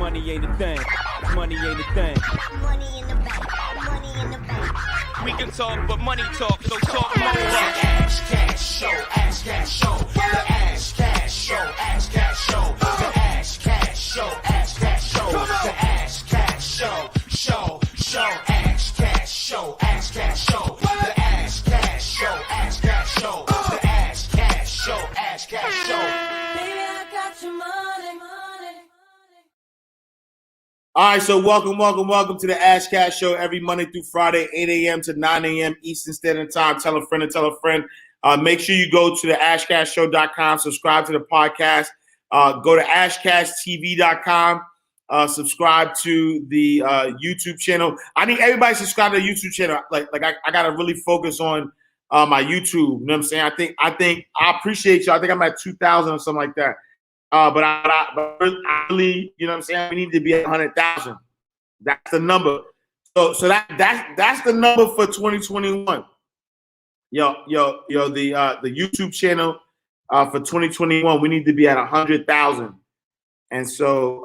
Money ain't a thing. Money ain't a thing. Money in the bank. Money in the bank. We can talk, but money talk, so talk more. Ash Cash Show, Ash Cash Show, the Ash Cash Show, Ash Cash Show, the Ash Cash Show, Ash Cash Show, the Ash Cash Show, show, Ash Cash Show, Ash Cash Show, the Ash Cash Show, Ash Cash Show, the Ash Cash Show, Ash Cash Show. Baby, I got your money. All right, so welcome to the Ash Cash Show every Monday through Friday, 8 a.m. to 9 a.m. Eastern Standard Time. Tell a friend and tell a friend. Make sure you go to the ashcashshow.com, subscribe to the podcast. Go to ashcashtv.com, subscribe to the YouTube channel. I need everybody to subscribe to the YouTube channel. Like I got to really focus on my YouTube. You know what I'm saying? I think I appreciate you. I think I'm at 2,000 or something like that. But I really, you know what I'm saying? We need to be at 100,000. That's the number. So that's the number for 2021. Yo, the YouTube channel for 2021, we need to be at 100,000. And so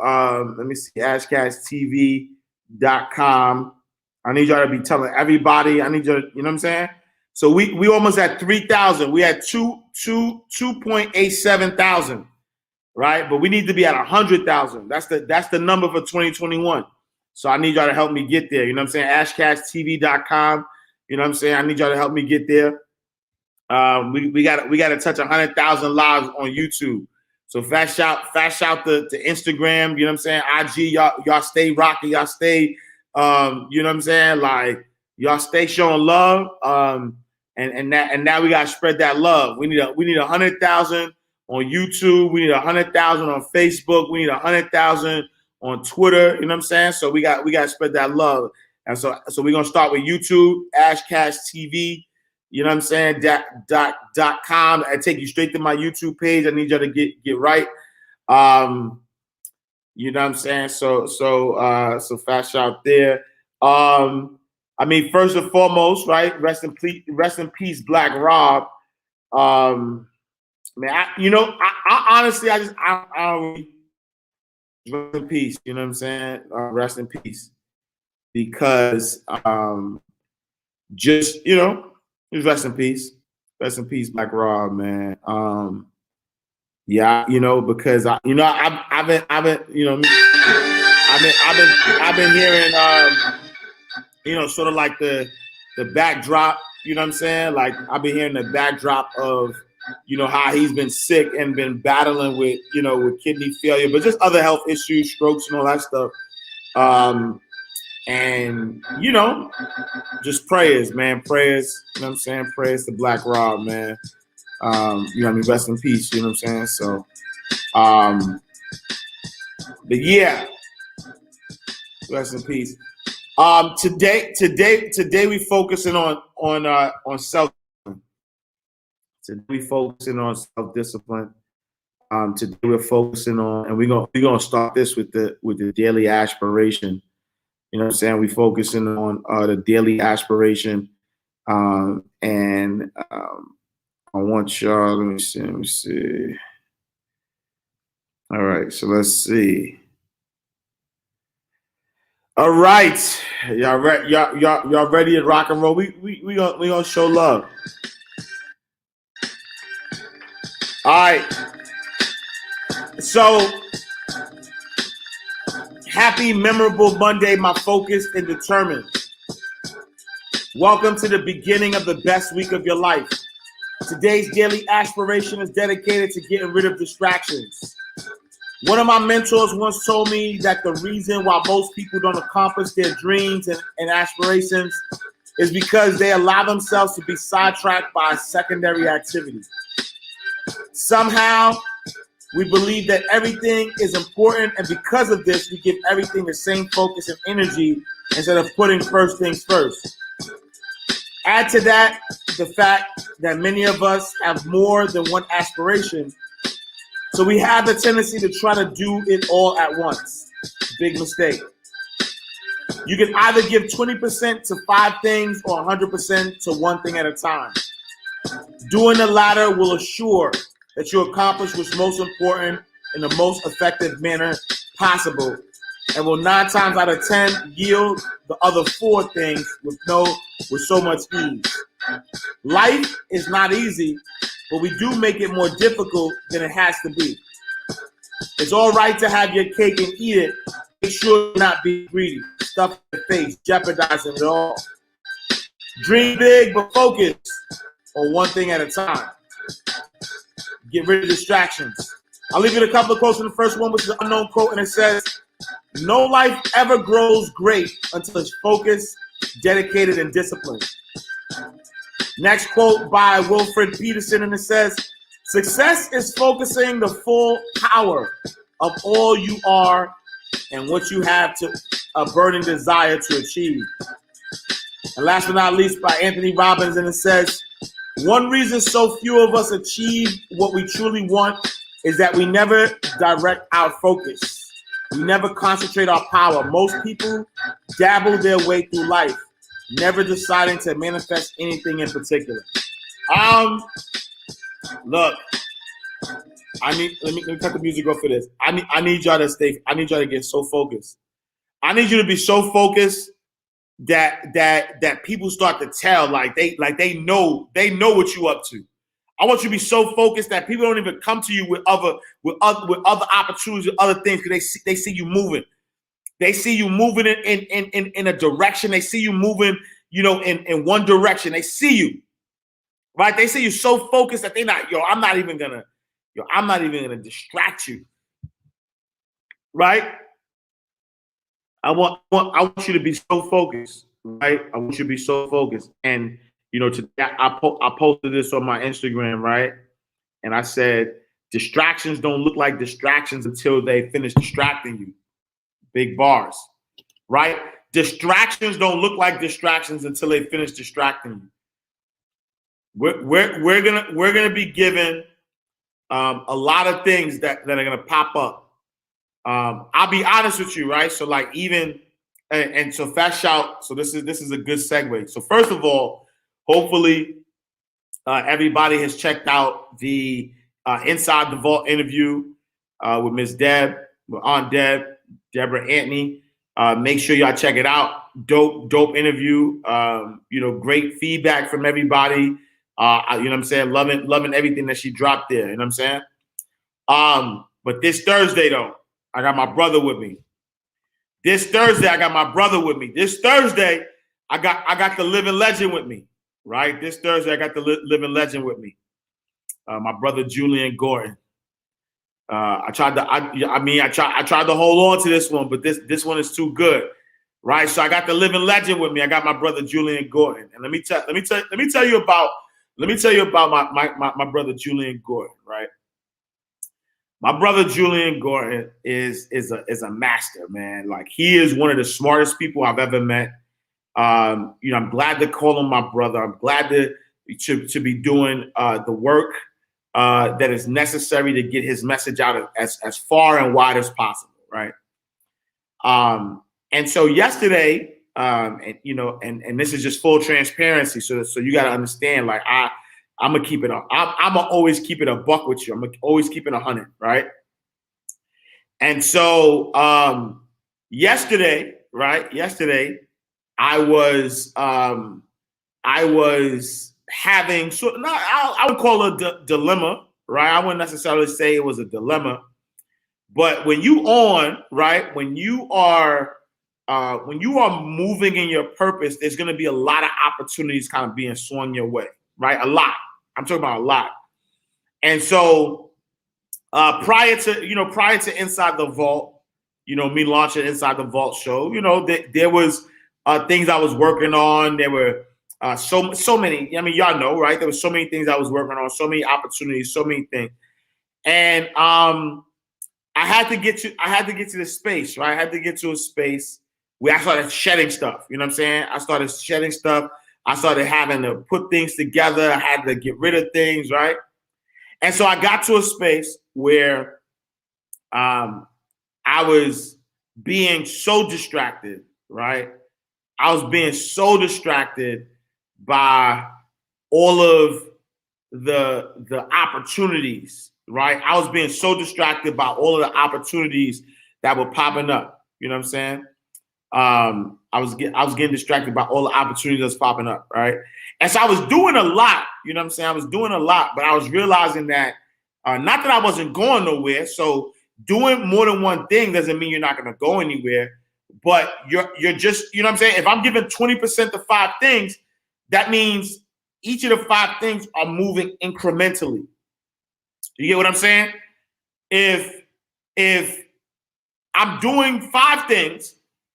let me see, ashcasttv.com. I need y'all to be telling everybody. I need you, you know what I'm saying? So we almost at 3,000. We had 2.87 thousand. Right, but we need to be at 100,000. That's the number for 2021. So I need y'all to help me get there. You know what I'm saying? ashcasttv.com. You know what I'm saying? I need y'all to help me get there. We got to touch 100,000 lives on YouTube. So fast shout to Instagram. You know what I'm saying? IG, y'all stay rocking. Y'all stay. You know what I'm saying? Like y'all stay showing love. And now we got to spread that love. We need 100,000. On YouTube, we need 100,000 on Facebook. We need 100,000 on Twitter. You know what I'm saying? So we got to spread that love. And so we're gonna start with YouTube, Ashcash TV. You know what I'm saying? .com. I take you straight to my YouTube page. I need y'all to get right. You know what I'm saying? So fast shout there. I mean, first and foremost, right? Rest in peace, Black Rob. Man, I honestly, I don't really rest in peace. You know what I'm saying? Rest in peace, because just rest in peace, Black Rob, man. Yeah, because I've been hearing sort of like the backdrop. You know what I'm saying? Like I've been hearing the backdrop of how he's been sick and been battling with kidney failure, but just other health issues, strokes and all that stuff. And just prayers, man. Prayers, you know what I'm saying? Prayers to Black Rob, man. Rest in peace, you know what I'm saying? So but yeah, rest in peace. Today we focusing on self. Today we focusing on self-discipline. Today we're focusing on, and we're gonna start this with the daily aspiration. You know what I'm saying? We focusing on the daily aspiration, and I want y'all. Let me see. All right, so let's see. All right, y'all ready to rock and roll? We gonna show love. All right. So happy, memorable Monday, my focused and determined. Welcome to the beginning of the best week of your life. Today's daily aspiration is dedicated to getting rid of distractions. One of my mentors once told me that the reason why most people don't accomplish their dreams and aspirations is because they allow themselves to be sidetracked by secondary activities. Somehow, we believe that everything is important, and because of this, we give everything the same focus and energy instead of putting first things first. Add to that the fact that many of us have more than one aspiration, so we have the tendency to try to do it all at once. Big mistake. You can either give 20% to 5 things or 100% to one thing at a time. Doing the latter will assure that you accomplish what's most important in the most effective manner possible, and will 9 times out of 10 yield the other 4 things with so much ease. Life is not easy, but we do make it more difficult than it has to be. It's all right to have your cake and eat it. Make sure not be greedy. Stuff your face, jeopardizing it all. Dream big, but focus on one thing at a time. Get rid of distractions. I'll leave you a couple of quotes from the first one, which is an unknown quote, and it says, "No life ever grows great until it's focused, dedicated, and disciplined." Next quote by Wilfred Peterson, and it says, "Success is focusing the full power of all you are and what you have to a burning desire to achieve." And last but not least by Anthony Robbins, and it says, "One reason so few of us achieve what we truly want is that we never direct our focus. We never concentrate our power. Most people dabble their way through life, never deciding to manifest anything in particular." Look, let me cut the music off for this. I need y'all to get so focused. I need you to be so focused that people start to tell like they know what you up to. I want you to be so focused that people don't even come to you with other opportunities, with other things, because they see you moving. They see you moving in a direction. They see you moving, in one direction. They see you, right? They see you so focused that they're not, I'm not even gonna distract you, right? I want you to be so focused, right? I want you to be so focused. And today I posted this on my Instagram, right? And I said, distractions don't look like distractions until they finish distracting you. Big bars, right? Distractions don't look like distractions until they finish distracting you. We're gonna be given a lot of things that are gonna pop up. I'll be honest with you, right? So like and so Fast Shout. So this is a good segue. So first of all, hopefully everybody has checked out the Inside the Vault interview with Miss Deb, with Aunt Deb, Deborah Anthony. Make sure y'all check it out. Dope interview. Great feedback from everybody. You know what I'm saying? Loving everything that she dropped there. You know what I'm saying? But this Thursday though, I got my brother with me. This Thursday, I got the living legend with me. Right? This Thursday, I got the living legend with me. My brother Julian Gordon. I tried to hold on to this one, but this one is too good, right? So I got the living legend with me. I got my brother Julian Gordon, and let me tell you about my brother Julian Gordon, right? My brother Julian Gordon is a master, man. Like he is one of the smartest people I've ever met. I'm glad to call him my brother. I'm glad to be doing the work that is necessary to get his message out as far and wide as possible, right? And so yesterday, and this is just full transparency, so you got to understand, like I'm gonna keep it up. I'm gonna always keep it a buck with you. I'm gonna always keep it 100, right? And so yesterday, I was having I would call it a dilemma, right? I wouldn't necessarily say it was a dilemma, but when you are moving in your purpose, there's going to be a lot of opportunities kind of being swung your way, right? A lot. I'm talking about a lot. And so prior to Inside the Vault, me launching Inside the Vault show, there was things I was working on. There were so many. I mean, y'all know, right? There were so many things I was working on, so many opportunities, so many things. And I had to get to this space, right? I had to get to a space where I started shedding stuff. You know what I'm saying? I started shedding stuff. I started having to put things together. I had to get rid of things, right? And so I got to a space where I was being so distracted, right? I was being so distracted by all of the opportunities, right? I was being so distracted by all of the opportunities that were popping up. You know what I'm saying? I was getting distracted by all the opportunities that's popping up, right? And so I was doing a lot, you know what I'm saying? I was doing a lot, but I was realizing that not that I wasn't going nowhere. So doing more than one thing doesn't mean you're not going to go anywhere, but you're just, you know what I'm saying? If I'm giving 20% to 5 things, that means each of the 5 things are moving incrementally. You get what I'm saying? If I'm doing 5 things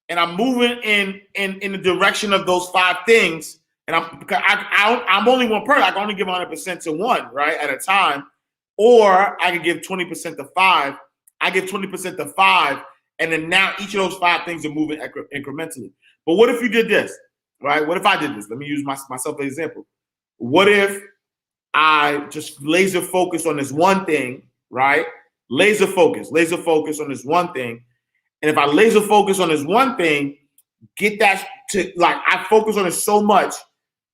and I'm moving in the direction of those 5 things, and I'm only one person, I can only give 100% to one, right, at a time, or I can give 20% to 5. I give 20% to 5, and then now each of those 5 things are moving incrementally. But what if you did this, right? What if I did this? Let me use myself as an example. What if I just laser focus on this one thing, right? Laser focus on this one thing. And if I laser focus on this one thing, get that to, like, I focus on it so much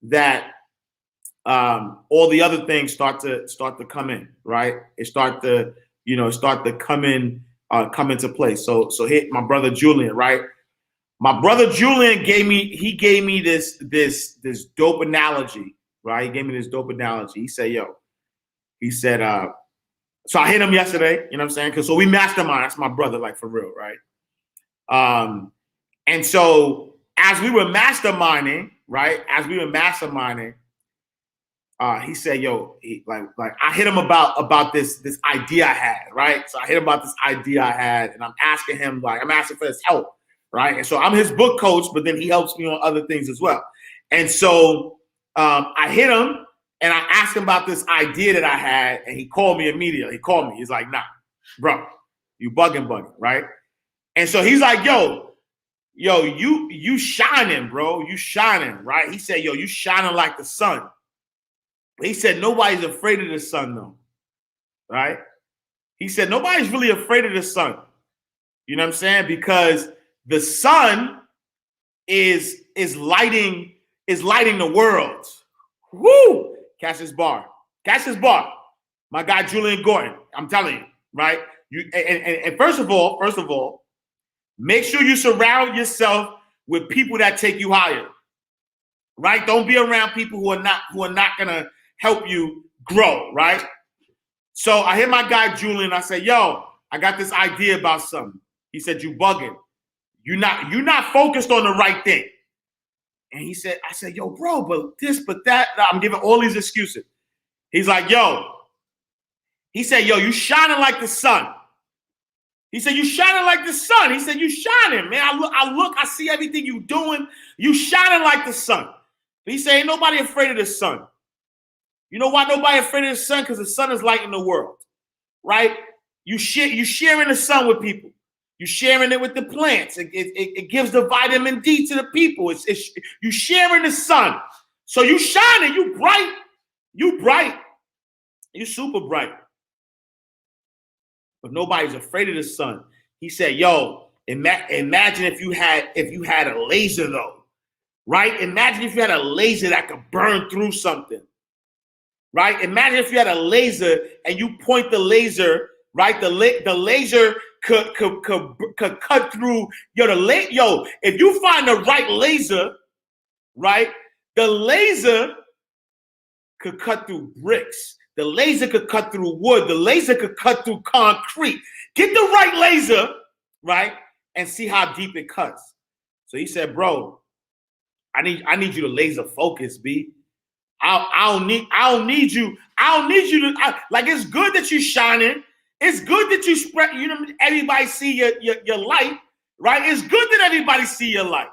that all the other things start to come in, right? It start to come into place. So hit my brother Julian, right? My brother Julian gave me this dope analogy, right? He gave me this dope analogy. He said, so I hit him yesterday, you know what I'm saying? So we mastermind. That's my brother, like, for real, right? And so as we were masterminding, right? He said, like I hit him about this idea I had, right? So I hit him about this idea I had, and I'm asking for his help, right? And so I'm his book coach, but then he helps me on other things as well. And so I hit him and I asked him about this idea that I had, and he called me immediately. He's like, nah, bro, you bugging, right? And so he's like, yo, you shining, bro. You shining, right? He said, yo, you shining like the sun. He said, nobody's afraid of the sun, though, right? He said, nobody's really afraid of the sun. You know what I'm saying? Because the sun is lighting the world. Woo! Catch this bar. My guy, Julian Gordon. I'm telling you, right? And first of all, make sure you surround yourself with people that take you higher, right? Don't be around people who are not gonna help you grow, right? So I hit my guy Julian. I said, yo, I got this idea about something. He said, you bugging. You're not focused on the right thing. And I said, yo, bro, but this, but that. I'm giving all these excuses. He's like, he said, you shining like the sun. He said, you shining like the sun. He said, you shining, man. I see everything you doing. You shining like the sun. But he said, ain't nobody afraid of the sun. You know why nobody afraid of the sun? Because the sun is lighting the world, right? You sharing the sun with people. You sharing it with the plants. It gives the vitamin D to the people. You sharing the sun. So you shining. You bright. You super bright. But nobody's afraid of the sun. He said, yo, imagine if you had a laser, though, right? Imagine if you had a laser that could burn through something, right? Imagine if you had a laser and you point the laser, right? The laser could cut through, if you find the right laser, right? The laser could cut through bricks. The laser could cut through wood. The laser could cut through concrete. Get the right laser, right? And see how deep it cuts. So he said, bro, I need you to laser focus, B. I don't need you to, like, it's good that you're shining. It's good that you spread, everybody see your light, right? It's good that everybody see your light.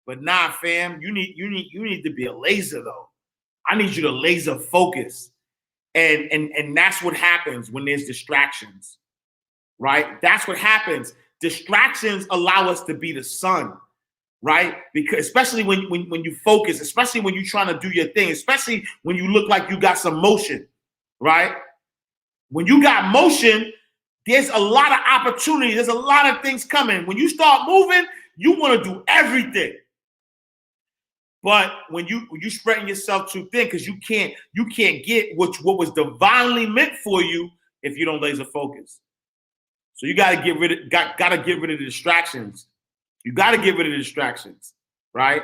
But nah, fam, you need to be a laser, though. I need you to laser focus. And that's what happens when there's distractions, right? That's what happens. Distractions allow us to be the sun, right? Because especially when you focus, especially when you're trying to do your thing, especially when you look like you got some motion, right? When you got motion, there's a lot of opportunity. There's a lot of things coming. When you start moving, you want to do everything. But when you spreading yourself too thin, because you can't get what was divinely meant for you if you don't laser focus. So you gotta get rid of the distractions. You gotta get rid of the distractions, right?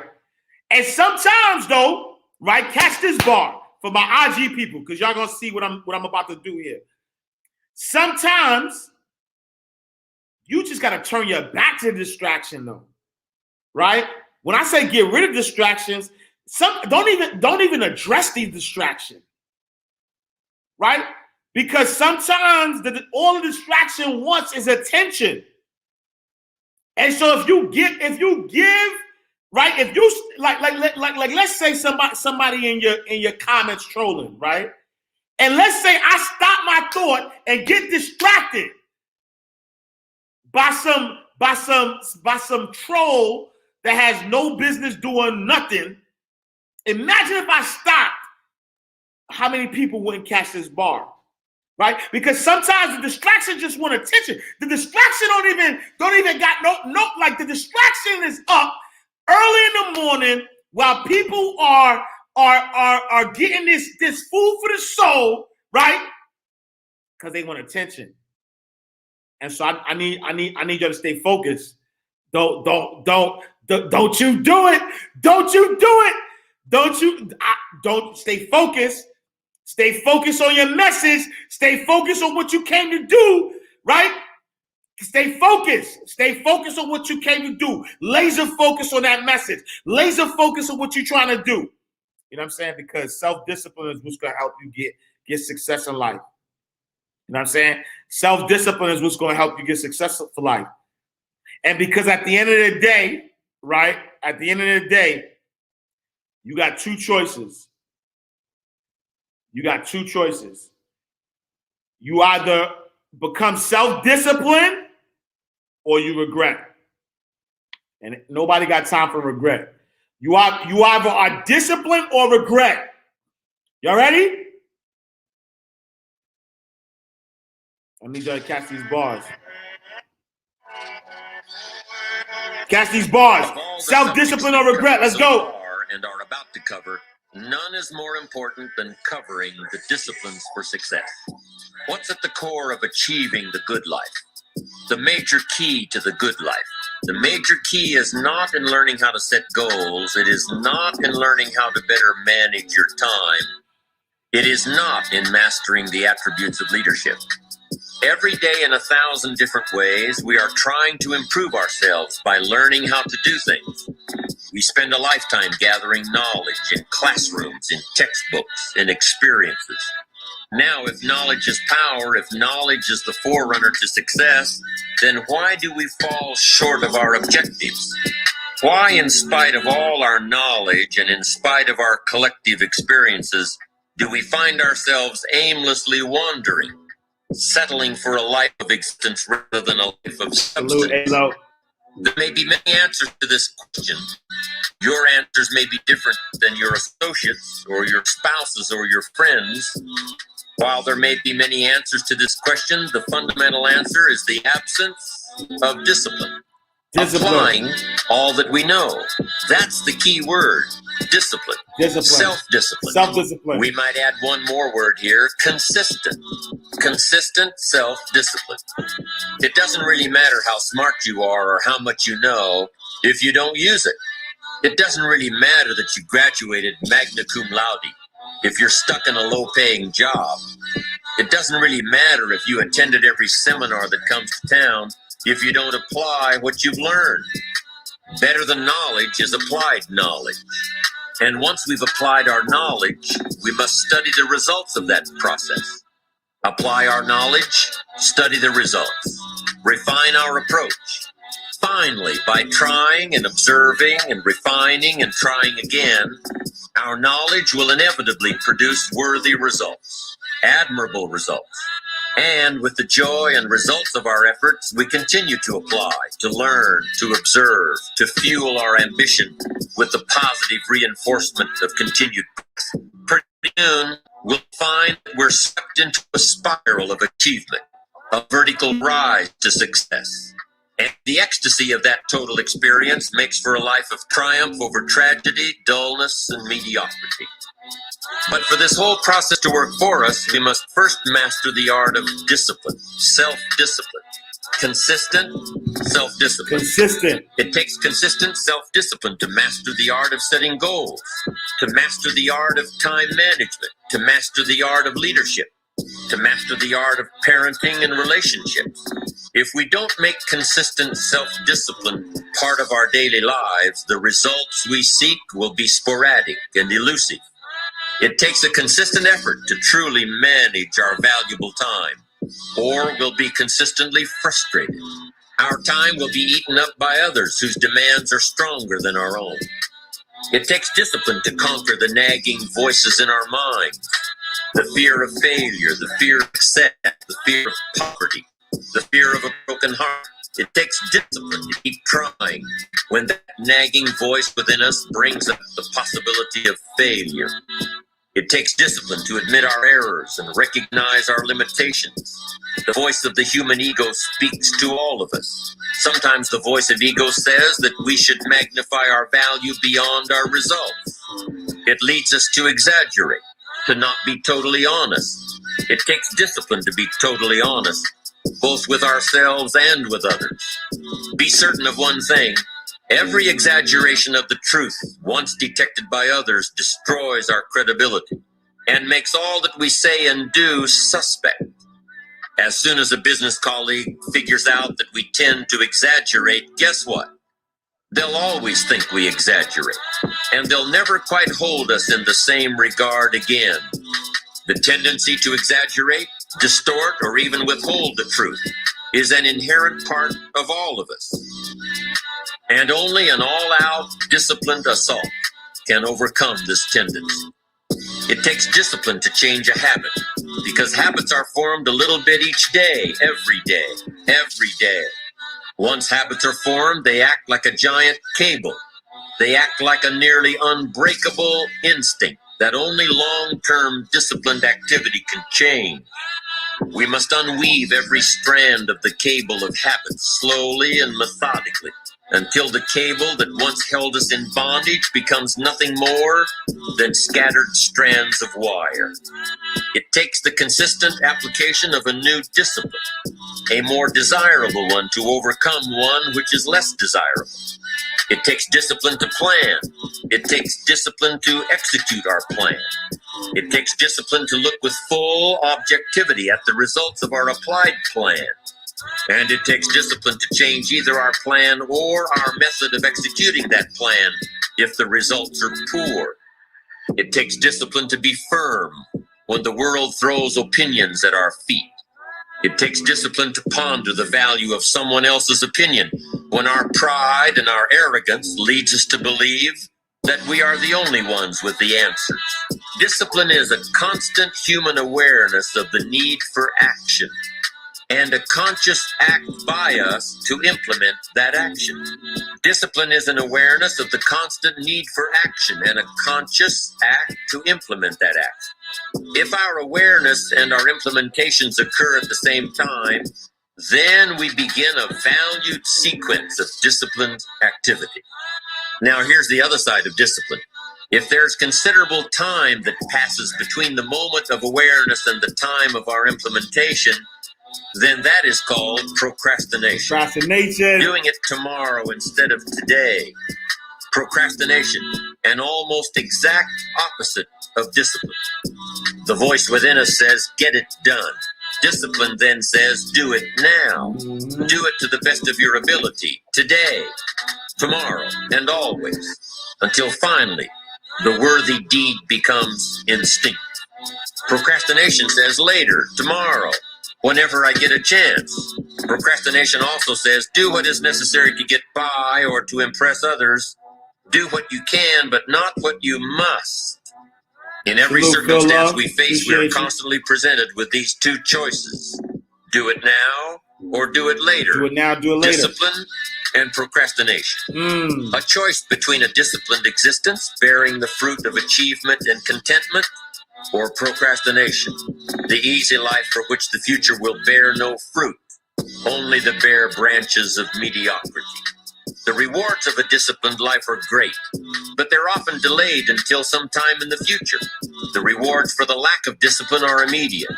And sometimes though, right, catch this bar for my IG people, because y'all gonna see what I'm about to do here. Sometimes you just gotta turn your back to the distraction though, right? When I say get rid of distractions, don't even address these distractions, right? Because sometimes all the distraction wants is attention. And so if you give, right? If you like let's say somebody in your comments trolling, right? And let's say I stop my thought and get distracted by some troll that has no business doing nothing. Imagine if I stopped, how many people wouldn't catch this bar? Right? Because sometimes the distraction just want attention. The distraction don't even got no like the distraction is up early in the morning while people are getting this food for the soul, right? Because they want attention. And so I need you to stay focused. Don't you do it. Don't you do it. Don't stay focused. Stay focused on your message. Stay focused on what you came to do, right? Stay focused. Stay focused on what you came to do. Laser focus on that message. Laser focus on what you're trying to do. You know what I'm saying? Because self-discipline is what's going to help you get success in life. You know what I'm saying? Self-discipline is what's going to help you get success for life. And because at the end of the day, right? At the end of the day, you got two choices. You got two choices. You either become self-disciplined or you regret. And nobody got time for regret. You either are disciplined or regret. Y'all ready? I need y'all to catch these bars. Catch these bars. Self-discipline or regret. Let's go. And are about to cover. None is more important than covering the disciplines for success. What's at the core of achieving the good life? The major key to the good life. The major key is not in learning how to set goals. It is not in learning how to better manage your time. It is not in mastering the attributes of leadership. Every day in 1,000 different ways, we are trying to improve ourselves by learning how to do things. We spend a lifetime gathering knowledge in classrooms, in textbooks, in experiences. Now, if knowledge is power, if knowledge is the forerunner to success, then why do we fall short of our objectives? Why, in spite of all our knowledge and in spite of our collective experiences, do we find ourselves aimlessly wandering, settling for a life of existence rather than a life of substance? There may be many answers to this question. Your answers may be different than your associates or your spouses or your friends. While there may be many answers to this question, the fundamental answer is the absence of discipline. Applying all that we know. That's the key word. Discipline. Self-discipline. Self-discipline. We might add one more word here. Consistent. Consistent self-discipline. It doesn't really matter how smart you are or how much you know if you don't use it. It doesn't really matter that you graduated magna cum laude if you're stuck in a low-paying job. It doesn't really matter if you attended every seminar that comes to town if you don't apply what you've learned. Better than knowledge is applied knowledge. And once we've applied our knowledge, we must study the results of that process. Apply our knowledge, study the results, refine our approach. Finally, by trying and observing and refining and trying again, our knowledge will inevitably produce worthy results, admirable results. And with the joy and results of our efforts, we continue to apply, to learn, to observe, to fuel our ambition with the positive reinforcement of continued practice. Pretty soon, we'll find that we're sucked into a spiral of achievement, a vertical rise to success. And the ecstasy of that total experience makes for a life of triumph over tragedy, dullness, and mediocrity. But for this whole process to work for us, we must first master the art of discipline, self-discipline. consistent self-discipline. Consistent. It takes consistent self-discipline to master the art of setting goals, to master the art of time management, to master the art of leadership, to master the art of parenting and relationships. If we don't make consistent self-discipline part of our daily lives, the results we seek will be sporadic and elusive. It takes a consistent effort to truly manage our valuable time, or we'll be consistently frustrated. Our time will be eaten up by others whose demands are stronger than our own. It takes discipline to conquer the nagging voices in our minds, the fear of failure, the fear of success, the fear of poverty, the fear of a broken heart. It takes discipline to keep trying when that nagging voice within us brings up the possibility of failure. It takes discipline to admit our errors and recognize our limitations. The voice of the human ego speaks to all of us. Sometimes the voice of ego says that we should magnify our value beyond our results. It leads us to exaggerate, to not be totally honest. It takes discipline to be totally honest, both with ourselves and with others. Be certain of one thing. Every exaggeration of the truth, once detected by others, destroys our credibility and makes all that we say and do suspect. As soon as a business colleague figures out that we tend to exaggerate, guess what? They'll always think we exaggerate, and they'll never quite hold us in the same regard again. The tendency to exaggerate, distort, or even withhold the truth is an inherent part of all of us. And only an all-out, disciplined assault can overcome this tendency. It takes discipline to change a habit, because habits are formed a little bit each day, every day, every day. Once habits are formed, they act like a giant cable. They act like a nearly unbreakable instinct that only long-term disciplined activity can change. We must unweave every strand of the cable of habits slowly and methodically, until the cable that once held us in bondage becomes nothing more than scattered strands of wire. It takes the consistent application of a new discipline, a more desirable one, to overcome one which is less desirable. It takes discipline to plan. It takes discipline to execute our plan. It takes discipline to look with full objectivity at the results of our applied plan. And it takes discipline to change either our plan or our method of executing that plan if the results are poor. It takes discipline to be firm when the world throws opinions at our feet. It takes discipline to ponder the value of someone else's opinion when our pride and our arrogance leads us to believe that we are the only ones with the answers. Discipline is a constant human awareness of the need for action, and a conscious act by us to implement that action. Discipline is an awareness of the constant need for action and a conscious act to implement that action. If our awareness and our implementations occur at the same time, then we begin a valued sequence of disciplined activity. Now, here's the other side of discipline. If there's considerable time that passes between the moment of awareness and the time of our implementation, then that is called procrastination. Procrastination. Doing it tomorrow instead of today. Procrastination, an almost exact opposite of discipline. The voice within us says, get it done. Discipline then says, do it now. Do it to the best of your ability, today, tomorrow, and always, until finally the worthy deed becomes instinct. Procrastination says later, tomorrow, whenever I get a chance. Procrastination also says, do what is necessary to get by or to impress others. Do what you can, but not what you must. In every circumstance we face, we are constantly presented with these two choices. Do it now or do it later. Do it now, do it later. Discipline and procrastination. A choice between a disciplined existence bearing the fruit of achievement and contentment, or procrastination, the easy life for which the future will bear no fruit, only the bare branches of mediocrity. The rewards of a disciplined life are great, but they're often delayed until some time in the future. The rewards for the lack of discipline are immediate,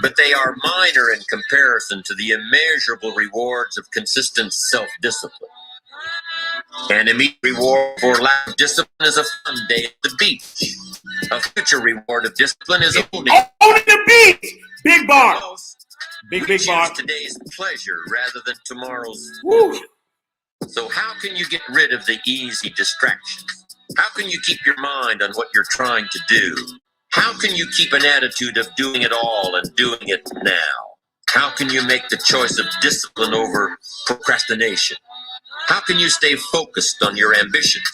but they are minor in comparison to the immeasurable rewards of consistent self-discipline. An immediate reward for lack of discipline is a fun day at the beach. A future reward of discipline is owning the beach. Big bar. Big bar. Today's pleasure rather than tomorrow's. Woo. So how can you get rid of the easy distractions? How can you keep your mind on what you're trying to do? How can you keep an attitude of doing it all and doing it now? How can you make the choice of discipline over procrastination? How can you stay focused on your ambitions?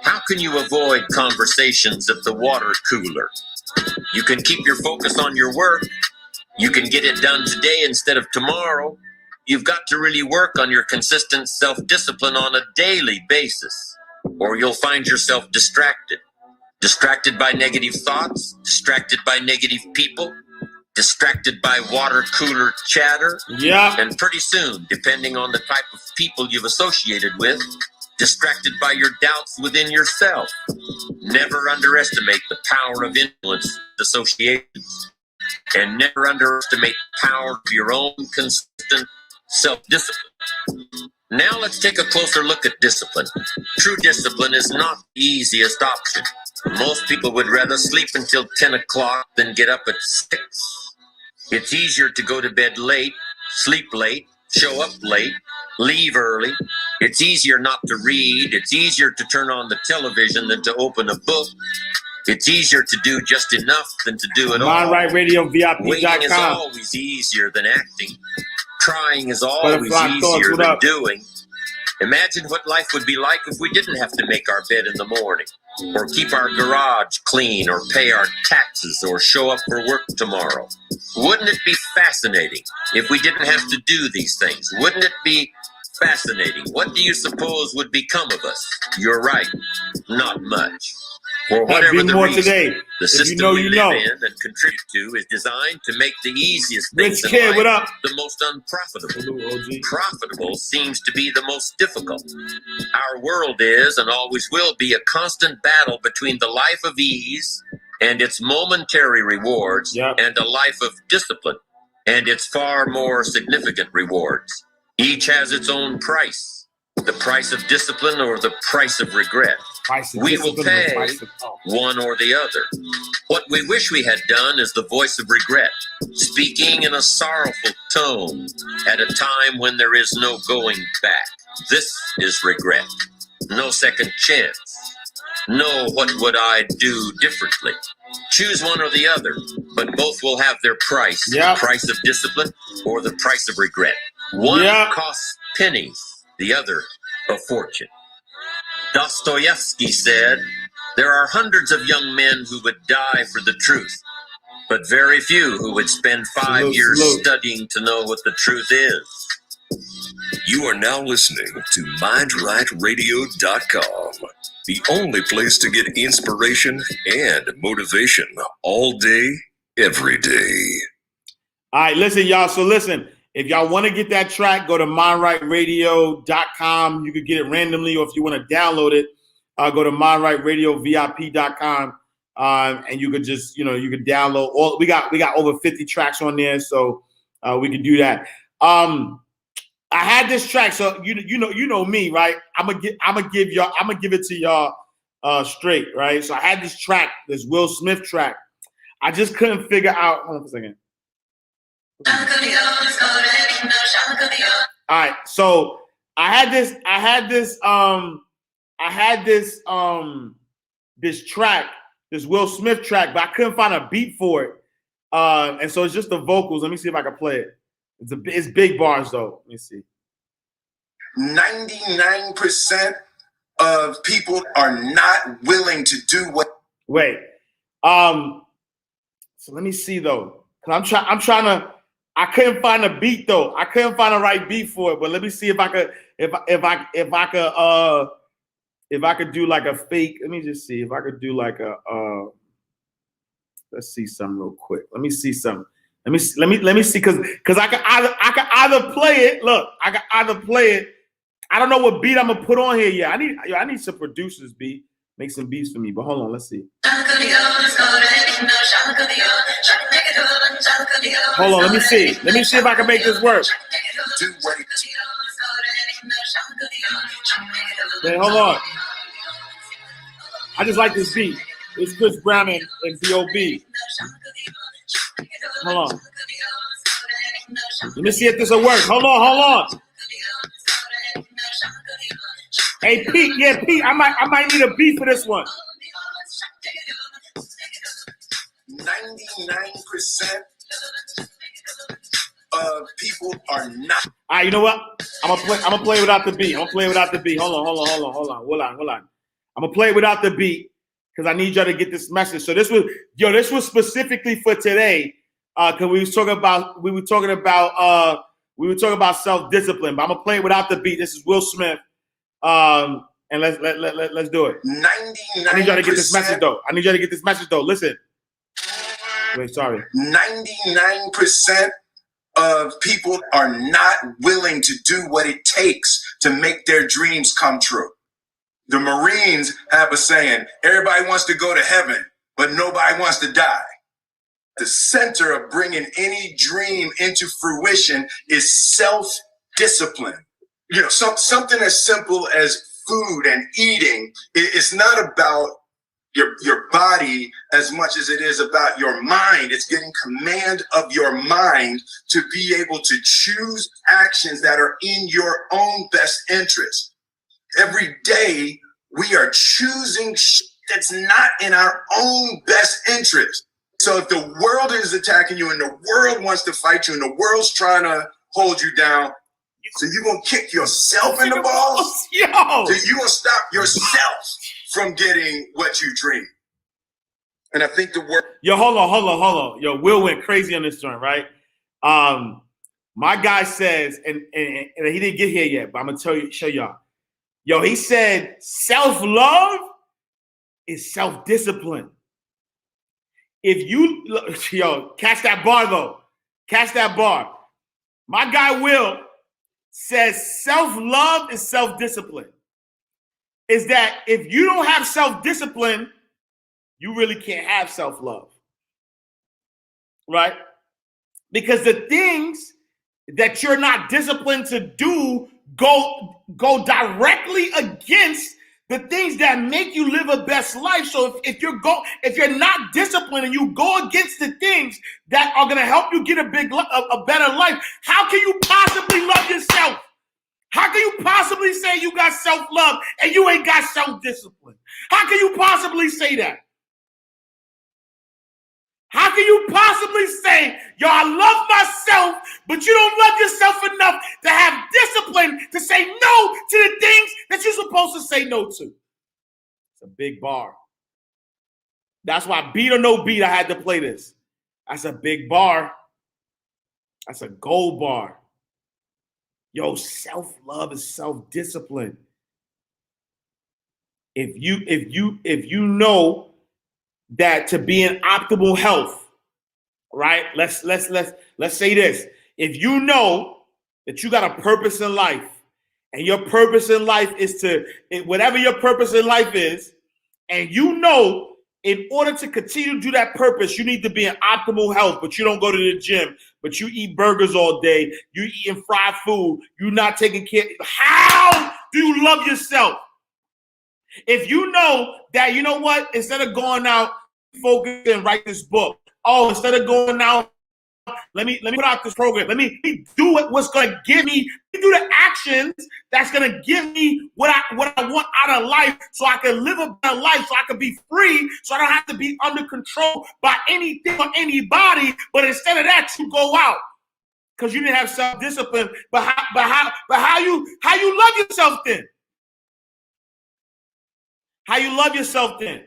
How can you avoid conversations at the water cooler? You can keep your focus on your work. You can get it done today instead of tomorrow. You've got to really work on your consistent self-discipline on a daily basis, or you'll find yourself distracted. Distracted by negative thoughts, distracted by negative people, distracted by water cooler chatter. Yeah. And pretty soon, depending on the type of people you've associated with, distracted by your doubts within yourself. Never underestimate the power of influence associations. And never underestimate the power of your own consistent self-discipline. Now let's take a closer look at discipline. True discipline is not the easiest option. Most people would rather sleep until 10 o'clock than get up at 6. It's easier to go to bed late, sleep late, show up late, leave early. It's easier not to read. It's easier to turn on the television than to open a book. It's easier to do just enough than to do it all. MindRightRadioVIP.com. Waiting is always easier than acting. Trying is always easier than doing. Imagine what life would be like if we didn't have to make our bed in the morning, or keep our garage clean, or pay our taxes, or show up for work tomorrow. Wouldn't it be fascinating if we didn't have to do these things? Wouldn't it be fascinating? What do you suppose would become of us? You're right, not much. For whatever the reason, the system we live in and contribute to is designed to make the easiest things in life the most unprofitable. Profitable seems to be the most difficult. Our world is and always will be a constant battle between the life of ease and its momentary rewards and a life of discipline and its far more significant rewards. Each has its own price. The price of discipline or the price of regret. We will pay one or the other. What we wish we had done is the voice of regret, speaking in a sorrowful tone at a time when there is no going back. This is regret. No second chance. No, what would I do differently? Choose one or the other, but both will have their price. The price of discipline or the price of regret. One costs pennies, the other a fortune. Dostoevsky said, there are hundreds of young men who would die for the truth, but very few who would spend 5 years studying to know what the truth is. You are now listening to MindRightRadio.com, the only place to get inspiration and motivation all day, every day. All right, listen, y'all. So listen, if y'all want to get that track, go to MindRightRadio.com. You could get it randomly, or if you want to download it, go to MindRightRadioVIP.com. And you could just, you could download all. We got over 50 tracks on there, so we can do that. I had this track, so you know me, right? I'm gonna give it to y'all straight, right? So I had this track, this Will Smith track. I just couldn't figure out. Hold on a second. All right, so I had this track, this Will Smith track, but I couldn't find a beat for it, and so it's just the vocals. Let me see if I can play it. It's big bars though. Let me see. 99% of people are not willing to do what. Wait, so let me see though, cause I'm trying to. I couldn't find a beat though. I couldn't find the right beat for it. But let me see if I could do like a fake. Let me just see if I could do like a. Let's see something real quick. Let me see something. Let me see because I can either play it. Look, I can either play it. I don't know what beat I'm gonna put on here yet. I need some producers beat. make some beats for me. But hold on, let's see. Hold on, let me see. Let me see if I can make this work. Do what it Wait, hold on. I just like this beat. It's Chris Brown and B.O.B. Hold on. Let me see if this will work. Hold on. Hey, Pete. Yeah, Pete. I might need a beat for this one. 99% of people are not. All right, you know what? I'm gonna play without the beat. Hold on. I'm gonna play without the beat because I need y'all to get this message. So this was specifically for today. Because we were talking about self-discipline, but I'm gonna play it without the beat. This is Will Smith. And let's do it. 99%. I need y'all to get this message though. Listen. Wait, sorry. 99% of people are not willing to do what it takes to make their dreams come true. The Marines have a saying, everybody wants to go to heaven, but nobody wants to die. The center of bringing any dream into fruition is self-discipline. You know, something as simple as food and eating. It's not about your body as much as it is about your mind. It's getting command of your mind to be able to choose actions that are in your own best interest. Every day we are choosing shit that's not in our own best interest. So if the world is attacking you and the world wants to fight you and the world's trying to hold you down, so you're going to kick yourself in the balls? Yo! So you're going to stop yourself from getting what you dream. And I think the word. Yo, hold on. Yo, Will went crazy on this joint, right? My guy says, and he didn't get here yet, but I'm gonna show y'all. Yo, he said self-love is self-discipline. If you, catch that bar though. Catch that bar. My guy Will says self-love is self-discipline. Is that if you don't have self-discipline, you really can't have self-love. Right? Because the things that you're not disciplined to do go directly against the things that make you live a best life. So if you're not disciplined and you go against the things that are going to help you get a better life, how can you possibly love yourself? How can you possibly say you got self-love and you ain't got self-discipline? How can you possibly say that? How can you possibly say, yo, I love myself, but you don't love yourself enough to have discipline to say no to the things that you're supposed to say no to? It's a big bar. That's why, beat or no beat, I had to play this. That's a big bar. That's a gold bar. Yo, self-love is self-discipline. If you know that to be in optimal health, right? Let's say this. If you know that you got a purpose in life, and your purpose in life is whatever your purpose in life is, and you know in order to continue to do that purpose, you need to be in optimal health, but you don't go to the gym, but you eat burgers all day, you eating fried food, you're not taking care. How do you love yourself? If you know that, you know what, instead of going out, focus and write this book. Oh, instead of going out, let me put out this program. Let me do what's going to give me, do the actions that's going to give me what I want out of life, so I can live a better life, so I can be free, so I don't have to be under control by anything or anybody. But instead of that, you go out because you didn't have self-discipline. But how you love yourself then? How you love yourself then?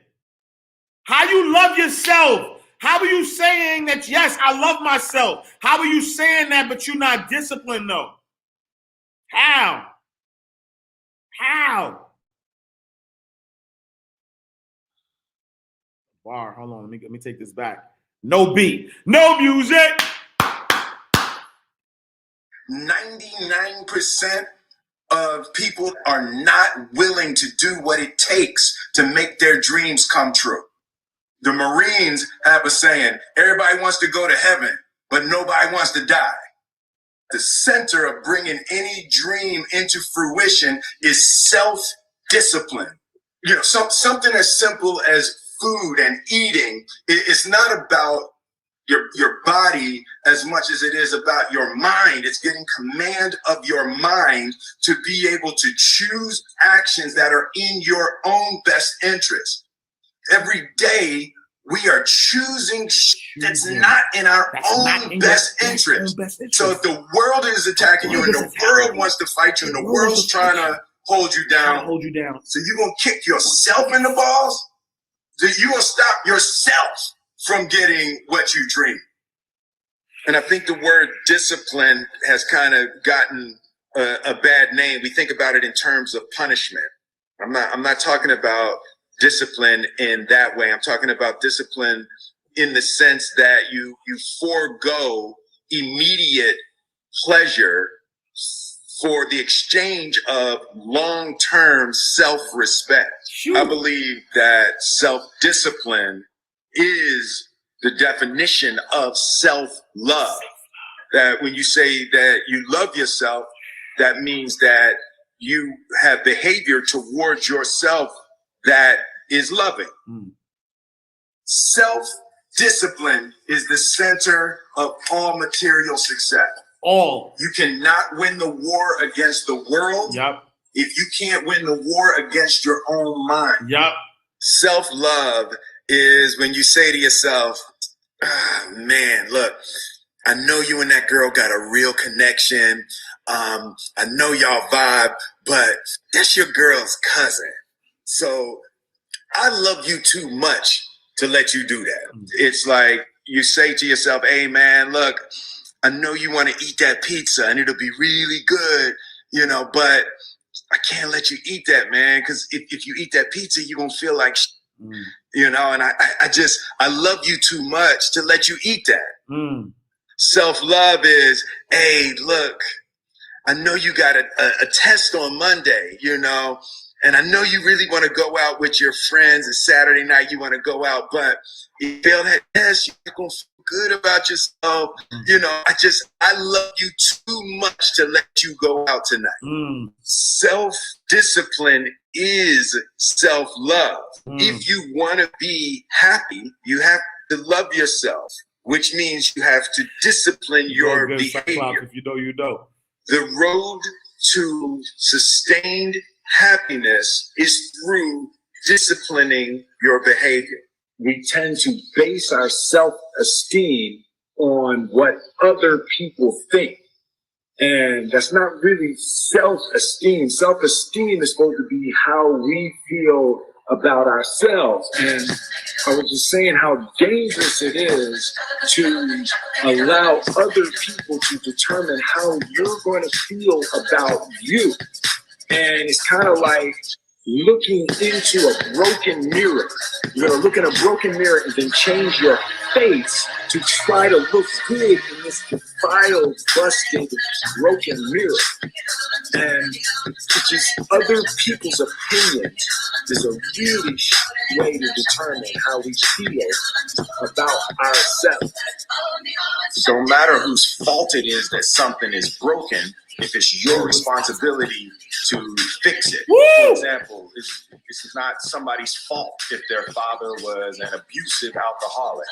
How you love yourself? How are you saying that, yes, I love myself? How are you saying that, but you're not disciplined, though? How? Bar, hold on. Let me take this back. No beat. No music. 99% of people are not willing to do what it takes to make their dreams come true. The Marines have a saying, everybody wants to go to heaven, but nobody wants to die. The center of bringing any dream into fruition is self-discipline. You know, something as simple as food and eating. It's not about your body as much as it is about your mind. It's getting command of your mind to be able to choose actions that are in your own best interest. Every day, we are choosing that's not in our own best interest. So if the world is attacking you and the world wants to fight you and the world's trying to hold you down, so you're going to kick yourself in the balls? So you're going to stop yourself from getting what you dream. And I think the word discipline has kind of gotten a bad name. We think about it in terms of punishment. I'm not talking about discipline in that way. I'm talking about discipline in the sense that you forego immediate pleasure for the exchange of long-term self-respect. I believe that self-discipline is the definition of self-love. That when you say that you love yourself, that means that you have behavior towards yourself that is loving. Self-discipline is the center of all material success. All. You cannot win the war against the world if you can't win the war against your own mind. Self-love is when you say to yourself, man, look, I know you and that girl got a real connection. I know y'all vibe, but that's your girl's cousin. So I love you too much to let you do that. It's like you say to yourself, hey man, look, I know you want to eat that pizza and it'll be really good, you know, but I can't let you eat that, man, because if you eat that pizza, you're going to feel like you know, and I love you too much to let you eat that. Self-love is, hey, look, I know you got a test on Monday, you know, and I know you really want to go out with your friends. It's Saturday night, you want to go out, but you fail that test, you're going to feel good about yourself. You know, I love you too much to let you go out tonight. Self-discipline is self-love. If you want to be happy, you have to love yourself, which means you have to discipline your behavior. If you know, you know. The road to sustained happiness is through disciplining your behavior. We tend to base our self-esteem on what other people think. And that's not really self-esteem. Self-esteem is supposed to be how we feel about ourselves. And I was just saying how dangerous it is to allow other people to determine how you're going to feel about you. And it's kind of like looking into a broken mirror. You're going to look in a broken mirror and then change your face to try to look good in this defiled, busted, broken mirror. And it's just other people's opinions is a really way to determine how we feel about ourselves. No matter whose fault it is that something is broken, if it's your responsibility to fix it. For example, this is not somebody's fault if their father was an abusive alcoholic,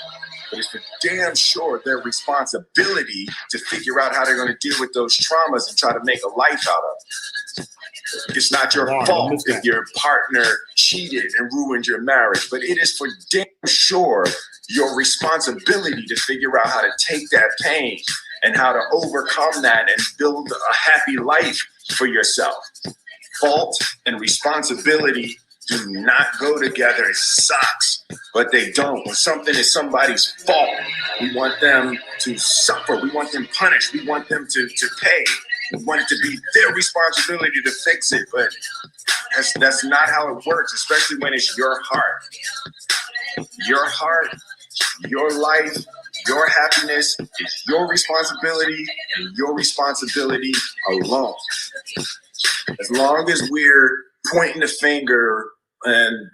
but it's for damn sure their responsibility to figure out how they're going to deal with those traumas and try to make a life out of it. It's not your fault if your partner cheated and ruined your marriage, but it is for damn sure your responsibility to figure out how to take that pain and how to overcome that and build a happy life for yourself. Fault and responsibility do not go together. It sucks, but they don't. When something is somebody's fault, we want them to suffer. We want them punished. We want them to pay. We want it to be their responsibility to fix it, but that's not how it works, especially when it's your heart. Your heart, your life, your happiness is your responsibility and your responsibility alone. As long as we're pointing the finger and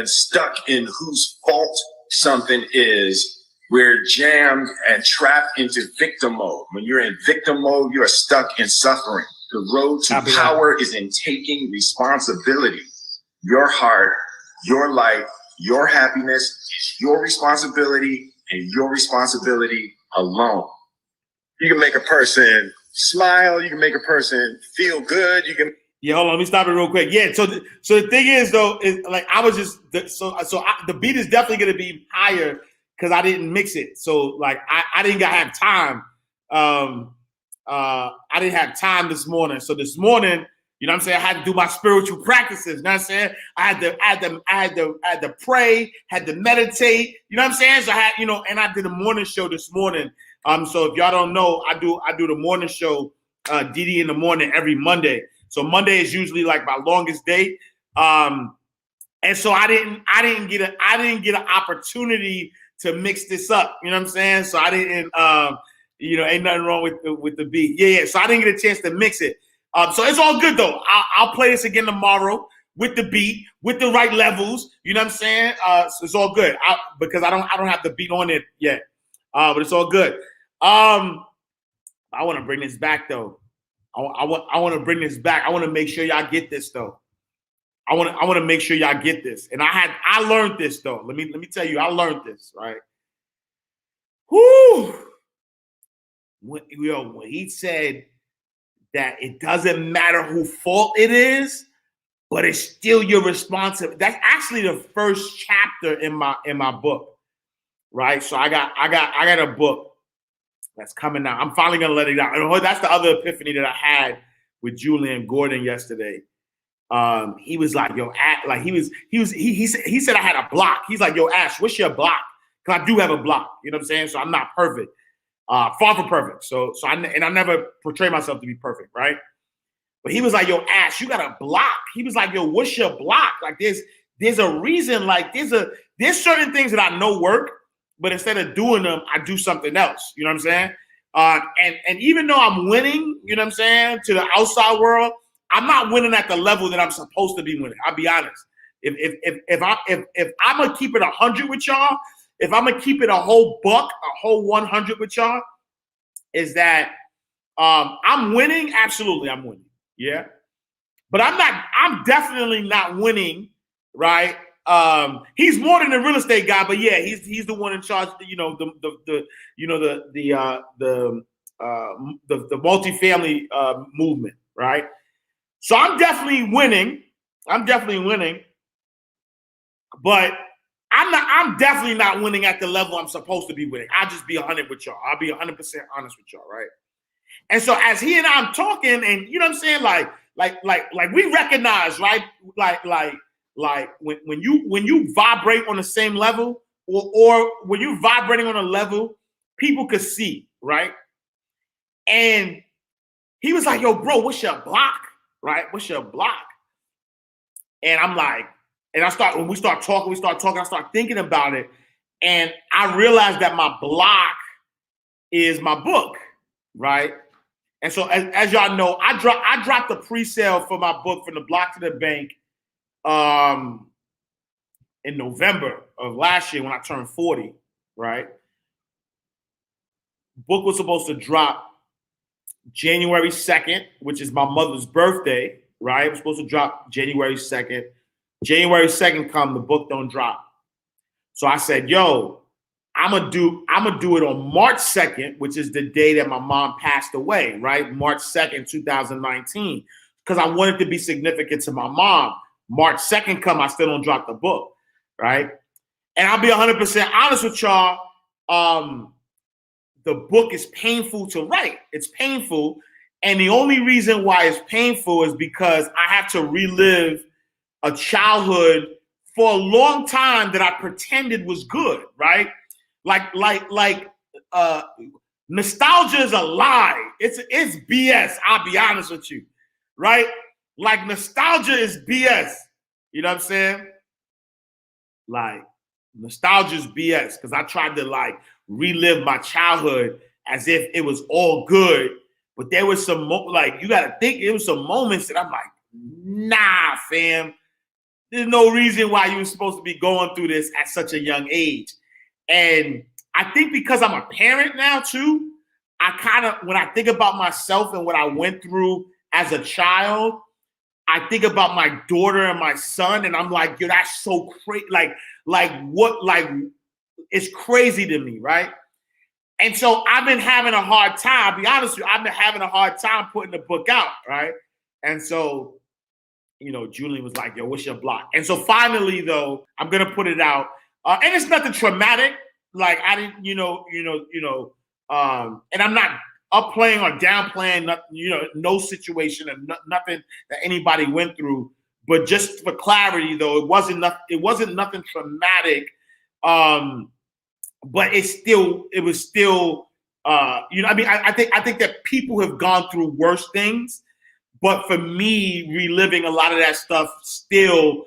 stuck in whose fault something is, we're jammed and trapped into victim mode. When you're in victim mode, you're stuck in suffering. The road to power is in taking responsibility. Your heart, your life, your happiness is your responsibility and your responsibility alone. You can make a person smile. You can make a person feel good. You can. Yeah, hold on. Let me stop it real quick. Yeah. So the thing is, though, is like I was just the beat is definitely going to be higher because I didn't mix it. So like I didn't have time. I didn't have time this morning. So this morning, you know what I'm saying, I had to do my spiritual practices. You know what I'm saying? I had to pray, had to meditate. You know what I'm saying? So I had, and I did a morning show this morning. So if y'all don't know, I do the morning show, DD in the morning every Monday. So Monday is usually like my longest day. And so I didn't get an opportunity to mix this up. You know what I'm saying? So I didn't, ain't nothing wrong with the beat. Yeah. So I didn't get a chance to mix it. So it's all good though. I'll play this again tomorrow with the beat, with the right levels. You know what I'm saying? So it's all good because I don't have the beat on it yet. But it's all good. I want to bring this back though. I want to bring this back. I want to make sure y'all get this though. I want to make sure y'all get this. And I learned this though. Let me tell you, I learned this, right? Whoo! When he said that it doesn't matter whose fault it is, but it's still your responsibility. That's actually the first chapter in my book, right? So I got a book that's coming out. I'm finally gonna let it out. And that's the other epiphany that I had with Julian Gordon yesterday. He was like, "Yo, he said I had a block." He's like, "Yo, Ash, what's your block?" Because I do have a block. You know what I'm saying? So I'm not perfect. Far from perfect. So I never portray myself to be perfect, right? But he was like, "Yo, Ash, you got a block." He was like, "Yo, what's your block?" Like there's a reason. Like there's certain things that I know work, but instead of doing them, I do something else. You know what I'm saying? And even though I'm winning, you know what I'm saying, to the outside world, I'm not winning at the level that I'm supposed to be winning. I'll be honest. If I'm gonna keep it 100 with y'all. If I'm gonna keep it a whole buck, a whole 100 with y'all, is that I'm winning. Absolutely, I'm winning. Yeah, but I'm definitely not winning. Right? He's more than a real estate guy, but yeah, he's the one in charge. The multifamily movement. Right? So I'm definitely winning. But I'm definitely not winning at the level I'm supposed to be winning. I'll just be 100 with y'all. I'll be 100% honest with y'all, right? And so as he and I'm talking, and you know what I'm saying, like we recognize, right? Like when you vibrate on the same level, or when you're vibrating on a level, people could see, right? And he was like, "Yo, bro, what's your block? Right? What's your block?" And I'm like. And when we start talking, I start thinking about it. And I realized that my block is my book, right? And so as y'all know, I dropped the pre-sale for my book, From the Block to the Bank, in November of last year when I turned 40, right? Book was supposed to drop January 2nd, which is my mother's birthday, right? It was supposed to drop January 2nd. January 2nd come, the book don't drop. So I said, "Yo, I'm gonna do it on March 2nd, which is the day that my mom passed away, right? March 2nd, 2019, because I wanted to be significant to my mom. March 2nd come, I still don't drop the book, right? And I'll be 100% honest with y'all. The book is painful to write. It's painful, and the only reason why it's painful is because I have to relive a childhood for a long time that I pretended was good, right? Like nostalgia is a lie. It's BS. I'll be honest with you, right? Like nostalgia is BS. You know what I'm saying? Like nostalgia is BS because I tried to like relive my childhood as if it was all good, But there was some like, you got to think, it was some moments that I'm like, nah, fam. There's no reason why you were supposed to be going through this at such a young age. And I think because I'm a parent now too, I kind of, when I think about myself and what I went through as a child, I think about my daughter and my son, and I'm like, yo, that's so crazy. It's crazy to me, right? And so I've been having a hard time. I'll be honest with you, I've been having a hard time putting the book out, right? And so, you know, Julian was like, yo, what's your block? And so finally, though, I'm gonna put it out. And it's nothing traumatic. Like I didn't, and I'm not upplaying or downplaying, no situation and nothing that anybody went through. But just for clarity, though, it wasn't nothing traumatic. But it was still, I think that people have gone through worse things. But for me, reliving a lot of that stuff still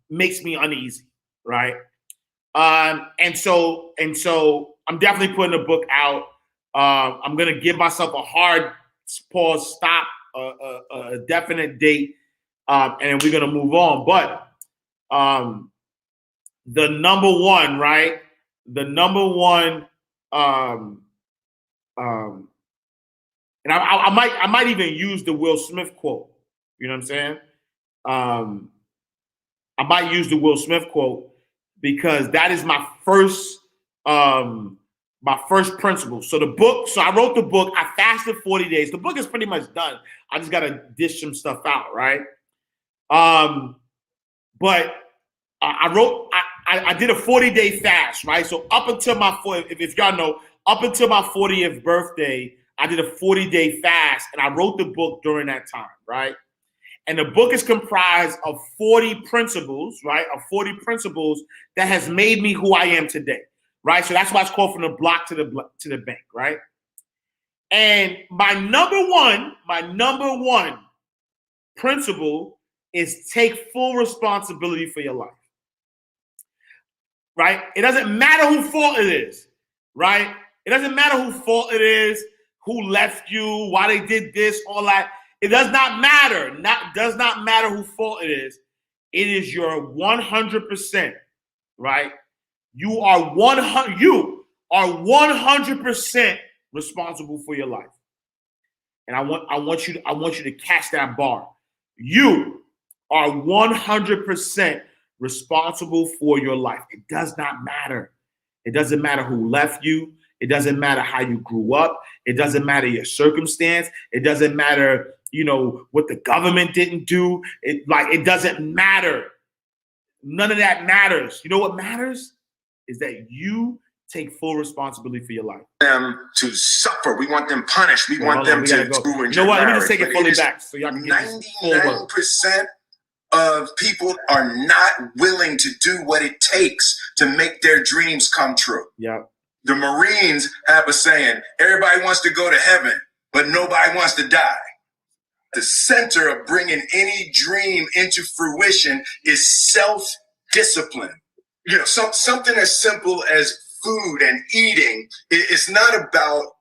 makes me uneasy, right? And so I'm definitely putting the book out. I'm gonna give myself a hard pause, stop, a definite date, and then we're gonna move on. But the number one, right? The number one, and I might even use the Will Smith quote. You know what I'm saying? I might use the Will Smith quote because that is my first principle. So I wrote the book. I fasted 40 days. The book is pretty much done. I just gotta dish some stuff out, right? But I did a 40-day fast, right? So up until my if y'all know, up until my 40th birthday, I did a 40-day fast, and I wrote the book during that time, right? And the book is comprised of 40 principles, right? Of 40 principles that has made me who I am today, right? So that's why it's called From the Block to the Bank, right? And my number one principle is take full responsibility for your life, right? It doesn't matter whose fault it is, right? It doesn't matter whose fault it is, who left you, why they did this, all that. It does not matter. Does not matter whose fault it is. It is your 100%, right? You are 100% responsible for your life. And I want you to catch that bar. You are 100% responsible for your life. It does not matter. It doesn't matter who left you. It doesn't matter how you grew up. It doesn't matter your circumstance. It doesn't matter, what the government didn't do. It doesn't matter. None of that matters. You know what matters is that you take full responsibility for your life. Them to suffer. We want them punished. We want them to go. endure. You know what? Let me just take it fully back so y'all can get this forward. 99% of people are not willing to do what it takes to make their dreams come true. Yeah. The Marines have a saying, everybody wants to go to heaven, but nobody wants to die. The center of bringing any dream into fruition is self-discipline. Something as simple as food and eating. It's not about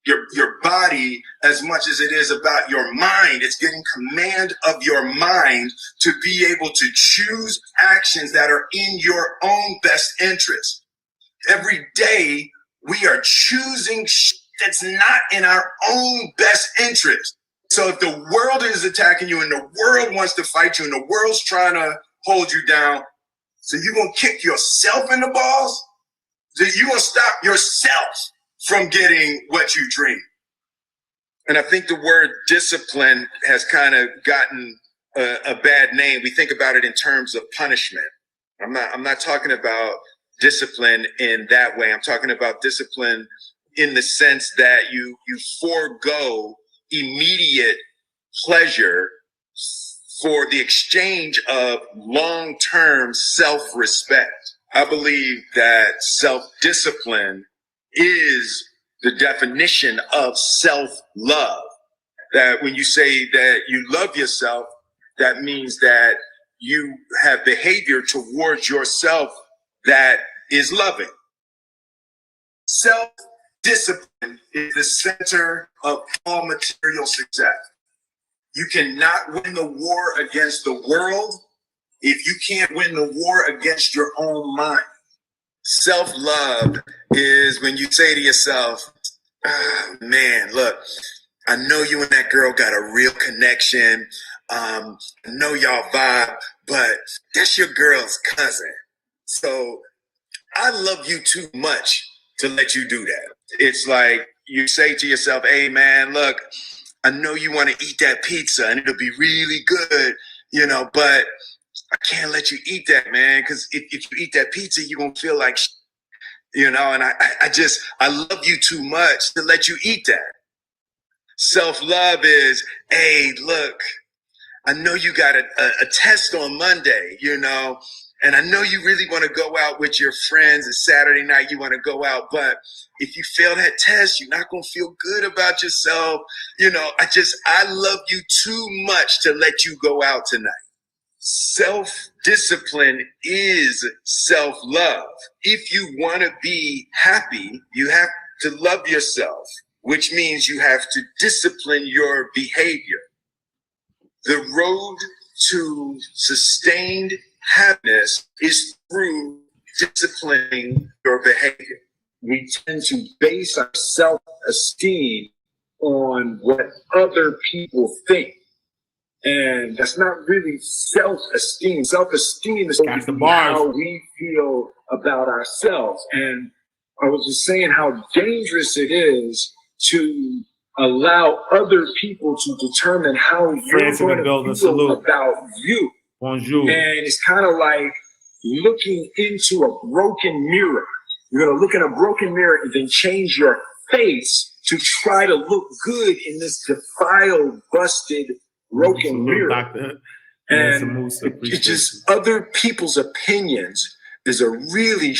your body as much as it is about your mind. It's getting command of your mind to be able to choose actions that are in your own best interest. Every day we are choosing that's not in our own best interest. So if the world is attacking you and the world wants to fight you and the world's trying to hold you down, so you're going to kick yourself in the balls? So you're going to stop yourself from getting what you dream. And I think the word discipline has kind of gotten a bad name. We think about it in terms of punishment. I'm not talking about discipline in that way. I'm talking about discipline in the sense that you forego immediate pleasure for the exchange of long-term self-respect. I believe that self-discipline is the definition of self-love. That when you say that you love yourself, that means that you have behavior towards yourself that is loving. Discipline is the center of all material success. You cannot win the war against the world if you can't win the war against your own mind. Self-love is when you say to yourself, man, look, I know you and that girl got a real connection. I know y'all vibe, but that's your girl's cousin. So I love you too much to let you do that. It's like you say to yourself, hey, man, look, I know you want to eat that pizza and it'll be really good, you know, but I can't let you eat that, man, because if you eat that pizza, you're going to feel like, you know, and I love you too much to let you eat that. Self-love is, hey, look, I know you got a test on Monday, you know, and I know you really want to go out with your friends. It's Saturday night, you want to go out, but if you fail that test, you're not going to feel good about yourself. You know, I love you too much to let you go out tonight. Self-discipline is self-love. If you want to be happy, you have to love yourself, which means you have to discipline your behavior. The road to sustained happiness is through disciplining your behavior. We tend to base our self-esteem on what other people think. And that's not really self-esteem. Self-esteem is how we feel about ourselves. And I was just saying how dangerous it is to allow other people to determine how you're going to feel about you. Bonjour. And it's kind of like looking into a broken mirror. You're going to look in a broken mirror and then change your face to try to look good in this defiled, busted, broken mirror. And it's just other people's opinions is a really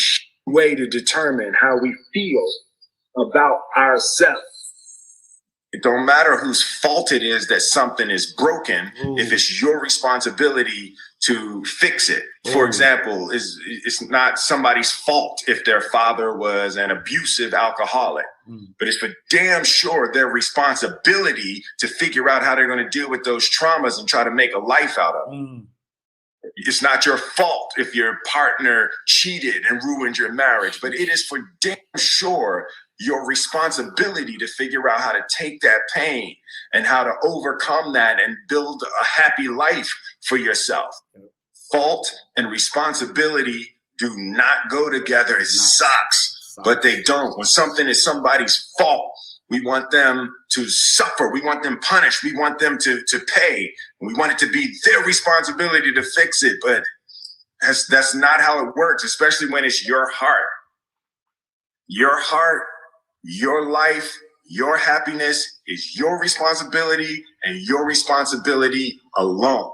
way to determine how we feel about ourselves. It don't matter whose fault it is that something is broken. If it's your responsibility to fix it. For example, it's not somebody's fault if their father was an abusive alcoholic, but it's for damn sure their responsibility to figure out how they're going to deal with those traumas and try to make a life out of it. It's not your fault if your partner cheated and ruined your marriage, but it is for damn sure your responsibility to figure out how to take that pain and how to overcome that and build a happy life for yourself. Fault and responsibility do not go together. It sucks, but they don't. When something is somebody's fault, we want them to suffer. We want them punished. We want them to pay. We want it to be their responsibility to fix it, but that's not how it works, especially when it's your heart. Your heart, your life, your happiness is your responsibility and your responsibility alone.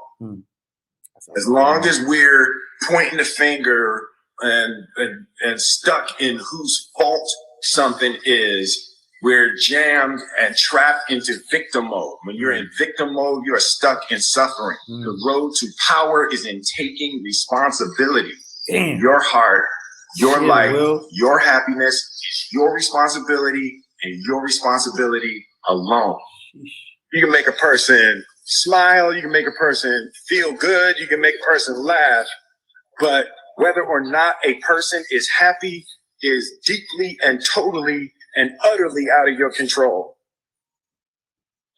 As long as we're pointing the finger and stuck in whose fault something is, we're jammed and trapped into victim mode. When you're in victim mode, you're stuck in suffering. The road to power is in taking responsibility. Your heart, your life, your happiness is your responsibility and your responsibility alone. You can make a person smile, you can make a person feel good, you can make a person laugh, but whether or not a person is happy is deeply and totally and utterly out of your control.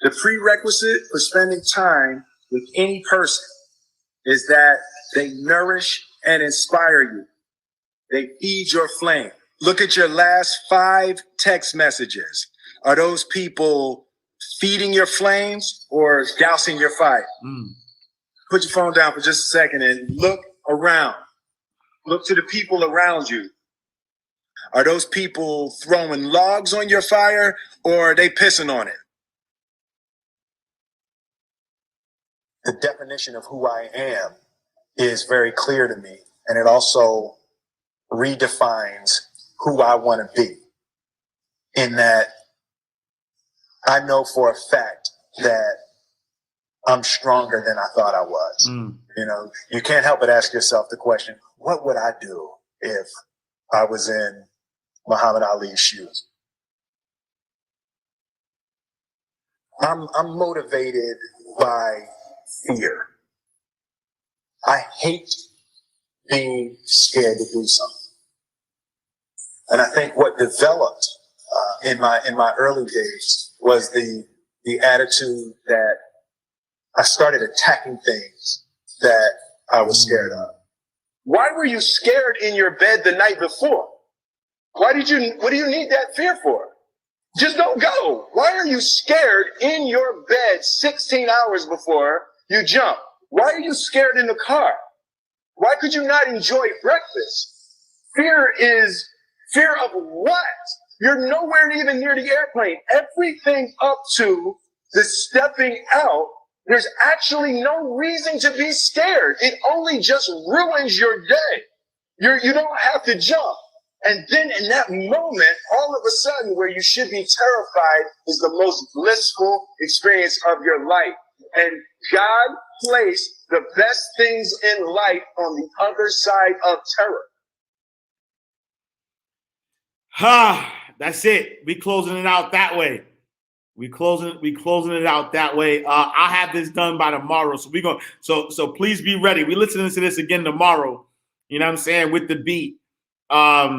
The prerequisite for spending time with any person is that they nourish and inspire you. They feed your flame. Look at your last 5 text messages. Are those people feeding your flames or dousing your fire? Put your phone down for just a second and look around. Look to the people around you. Are those people throwing logs on your fire or are they pissing on it? The definition of who I am is very clear to me, and it also redefines who I want to be, in that I know for a fact that I'm stronger than I thought I was. You know, you can't help but ask yourself the question, what would I do if I was in Muhammad Ali's shoes? I'm motivated by fear. I hate being scared to do something. And I think what developed in my early days was the attitude that I started attacking things that I was scared of. Why were you scared in your bed the night before? What do you need that fear for? Just don't go. Why are you scared in your bed 16 hours before you jump? Why are you scared in the car? Why could you not enjoy breakfast? Fear of what? You're nowhere even near the airplane. Everything up to the stepping out, there's actually no reason to be scared. It only just ruins your day. You don't have to jump. And then in that moment, all of a sudden, where you should be terrified is the most blissful experience of your life. And God placed the best things in life on the other side of terror. That's it. We closing it out that way. We closing it out that way. I'll have this done by tomorrow. So please be ready. We listening to this again tomorrow. You know what I'm saying? With the beat. I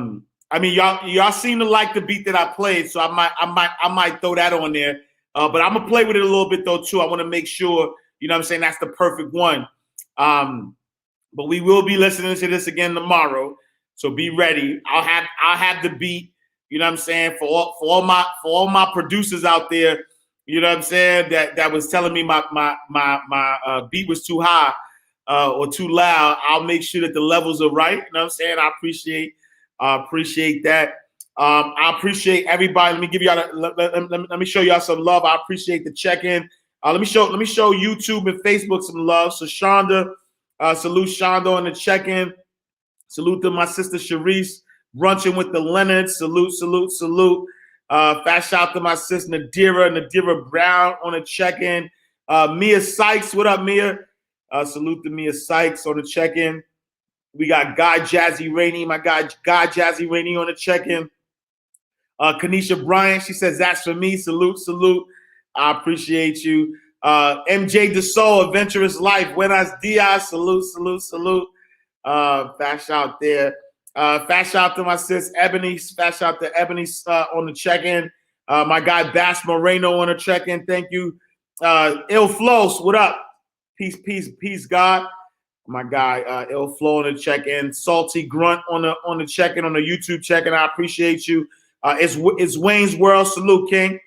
mean, y'all seem to like the beat that I played, so I might throw that on there. But I'm gonna play with it a little bit though too. I want to make sure, you know what I'm saying, that's the perfect one. But we will be listening to this again tomorrow. So be ready. I'll have the beat, you know what I'm saying, for all my producers out there, you know what I'm saying, that was telling me my beat was too high or too loud. I'll make sure that the levels are right. You know what I'm saying? I appreciate that. I appreciate everybody. Let me give y'all let me show y'all some love. I appreciate the check-in. Let me show YouTube and Facebook some love. So Shonda, salute Shonda on the check-in. Salute to my sister Sharice, brunching with the Leonards. Salute. Fast shout to my sister Nadira Brown on the check-in. Mia Sykes, what up, Mia? Salute to Mia Sykes on the check-in. We got Guy Jazzy Rainey, my guy Guy Jazzy Rainey on the check-in. Kanisha Bryant, she says, that's for me. Salute. I appreciate you. MJ DeSoul, Adventurous Life. Buenos dias. Salute. Fast shout there. Fast shout to my sis Ebony. Fast shout to Ebony on the check-in. My guy Bass Moreno on the check-in. Thank you. Il Flos, what up? Peace, God. My guy Il Flo on the check-in. Salty Grunt on the check-in, on the YouTube check-in. I appreciate you. It's Wayne's World. Salute, King.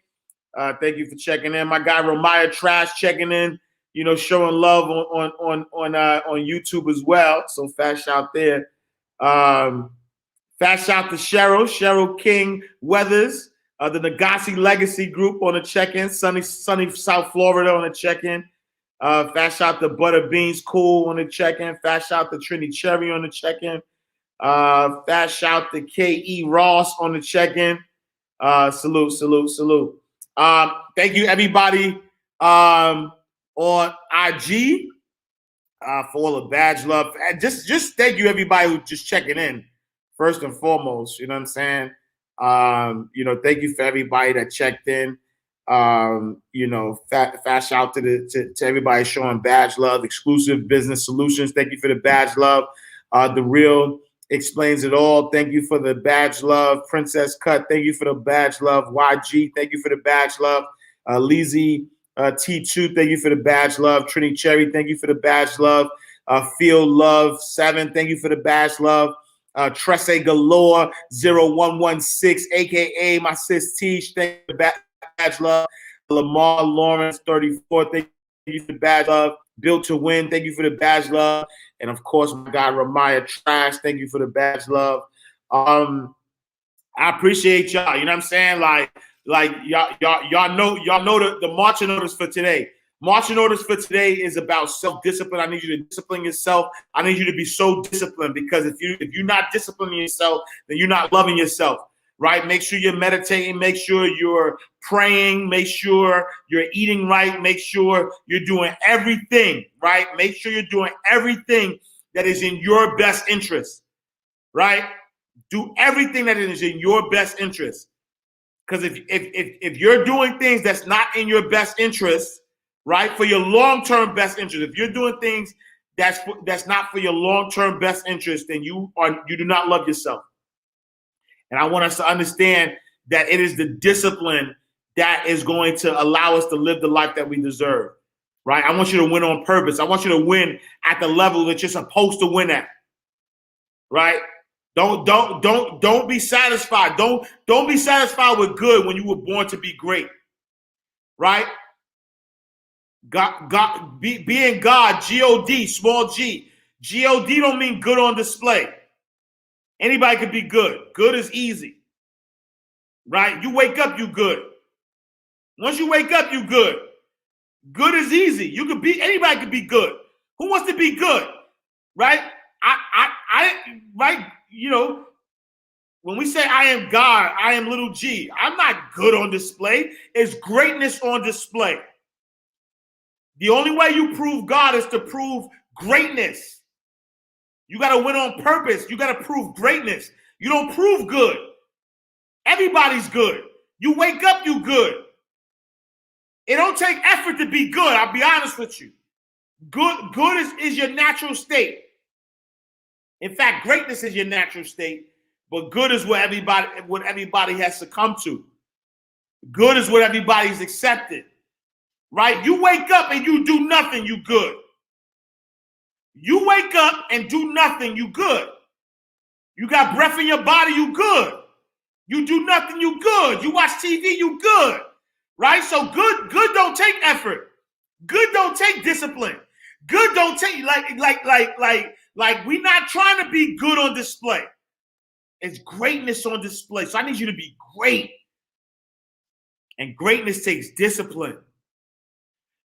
Thank you for checking in. My guy Romaya Trash checking in. You know, showing love on YouTube as well. So fast shout there. Fast shout to Cheryl King Weathers, the Nagasi Legacy Group on the check-in. Sunny South Florida on the check-in. Fast shout to Butter Beans Cool on the check-in. Fast shout to Trini Cherry on the check-in. Fast shout to K.E. Ross on the check-in. Salute. Thank you, everybody, on IG for all the badge love. And just thank you, everybody who just checking in, first and foremost. You know what I'm saying? Thank you for everybody that checked in. Fast shout to everybody showing badge love. Exclusive Business Solutions, thank you for the badge love. The Real Explains It All, thank you for the badge love. Princess Cut, thank you for the badge love. YG, thank you for the badge love. Leezy T2, thank you for the badge love. Trini Cherry, thank you for the badge love. Feel Love 7, thank you for the badge love. Tresse Galore 0116, aka my sis Tish, thank you for the badge love. Lamar Lawrence 34, thank you for the badge love. Built to Win, thank you for the badge love. And of course, my guy Ramaya Trash, thank you for the badge love. I appreciate y'all. You know what I'm saying? Like y'all know the marching orders for today. Marching orders for today is about self-discipline. I need you to discipline yourself. I need you to be so disciplined, because if you're not disciplining yourself, then you're not loving yourself. Right? Make sure you're meditating. Make sure you're praying. Make sure you're eating right. Make sure you're doing everything, right? Make sure you're doing everything that is in your best interest, right? Do everything that is in your best interest. Because if you're doing things that's not in your best interest, right, for your long-term best interest, if you're doing things that's not for your long-term best interest, then you do not love yourself. And I want us to understand that it is the discipline that is going to allow us to live the life that we deserve, right? I want you to win on purpose. I want you to win at the level that you're supposed to win at, right? Don't be satisfied. Don't be satisfied with good when you were born to be great, right? Being God, G-O-D, small g. G-O-D don't mean good on display. Anybody can be good. Good is easy, right? You wake up, you good. Once you wake up, you good. Good is easy. Anybody can be good. Who wants to be good, right? Right? You know, when we say I am God, I am little g, I'm not good on display. It's greatness on display. The only way you prove God is to prove greatness. You got to win on purpose. You got to prove greatness. You don't prove good. Everybody's good. You wake up, you good. It don't take effort to be good. I'll be honest with you. Good is your natural state. In fact, greatness is your natural state, but good is what everybody has succumbed to. Good is what everybody's accepted, right? You wake up and you do nothing, you good. You wake up and do nothing, you good. You got breath in your body, you good. You do nothing, you good. You watch TV, you good, right? So good don't take effort. Good don't take discipline. Good don't take like we're not trying to be good on display. It's greatness on display. So I need you to be great. And greatness takes discipline.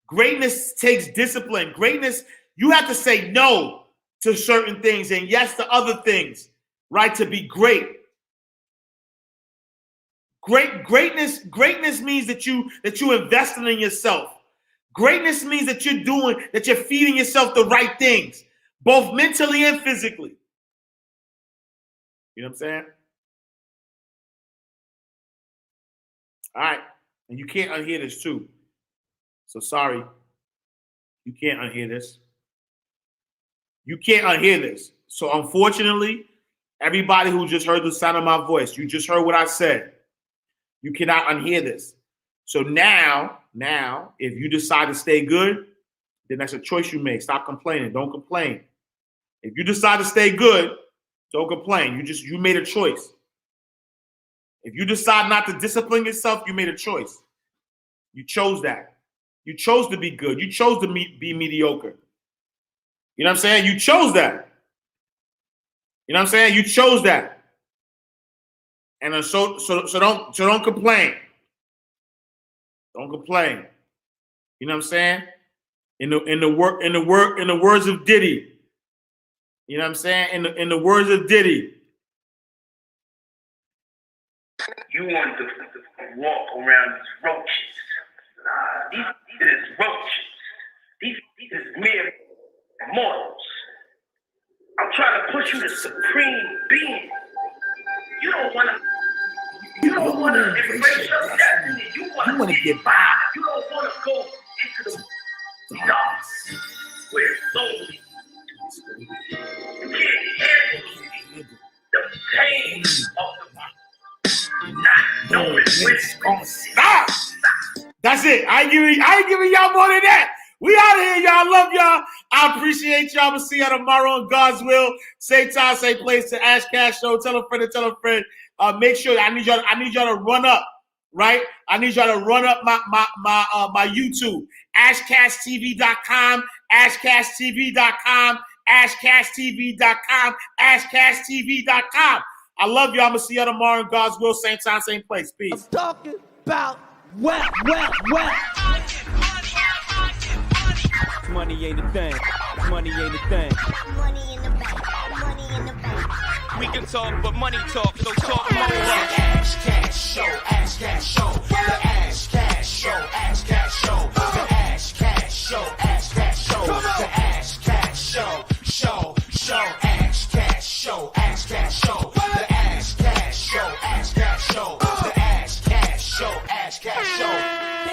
Greatness takes discipline. Greatness, you have to say no to certain things and yes to other things, right? To be great. Greatness means that you investing in yourself. Greatness means that you're feeding yourself the right things, both mentally and physically. You know what I'm saying? All right. And you can't unhear this too. So sorry. You can't unhear this. You can't unhear this. So unfortunately, everybody who just heard the sound of my voice, you just heard what I said. You cannot unhear this. So now, if you decide to stay good, then that's a choice you make. Stop complaining. Don't complain. If you decide to stay good, don't complain. You made a choice. If you decide not to discipline yourself, you made a choice. You chose that. You chose to be good. You chose to be mediocre. You know what I'm saying? You chose that. You know what I'm saying? You chose that. And so don't complain. Don't complain. You know what I'm saying? In the words of Diddy. You know what I'm saying? In the words of Diddy. You want to walk around these roaches. These is roaches. These is mere mortals. I'm trying to push you to supreme being. You don't want to embrace your destiny. You want to get by. You don't want to go into the dark where it's lonely. You can't handle the pain of not knowing when it's going to stop. That's it. I ain't giving y'all more than that. We out of here, y'all. Love y'all. I appreciate y'all. We'll see y'all tomorrow on God's will. Same time, same place. To Ash Cash Show. Tell a friend to tell a friend. Make sure I need y'all to run up, right? I need y'all to run up my YouTube. AshCashTV.com. AshCashTV.com. AshCashTV.com. AshCashTV.com. I love y'all. I'm gonna see y'all tomorrow on God's will. Same time, same place. Peace. I'm talking about well. Money ain't a thing. Money ain't a thing. Money in the bank. Money in the bank. We can talk, but money talk, so talk more. Ash Cash Show, Ash Cash Show, the Ash Cash Show, Ash Cash